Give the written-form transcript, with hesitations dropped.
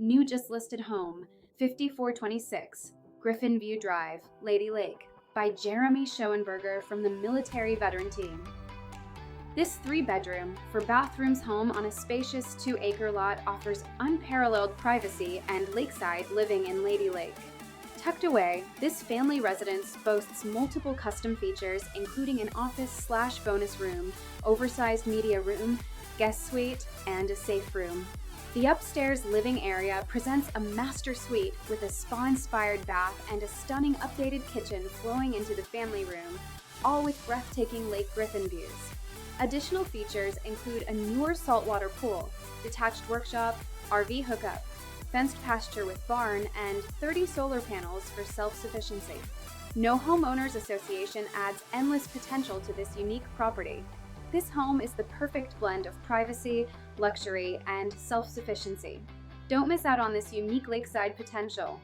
New just listed home, 5426 Griffin View Drive, Lady Lake, by Jeremy Schoenberger from the Military Veteran Team. This 3-bedroom, 4-bathrooms home on a spacious 2-acre lot offers unparalleled privacy and lakeside living in Lady Lake. Tucked away, this family residence boasts multiple custom features, including an office/bonus room, oversized media room, guest suite, and a safe room. The upstairs living area presents a master suite with a spa-inspired bath and a stunning updated kitchen flowing into the family room, all with breathtaking Lake Griffin views. Additional features include a newer saltwater pool, detached workshop, RV hookup, fenced pasture with barn, and 30 solar panels for self-sufficiency. No Homeowners Association adds endless potential to this unique property. This home is the perfect blend of privacy, luxury, and self-sufficiency. Don't miss out on this unique lakeside potential.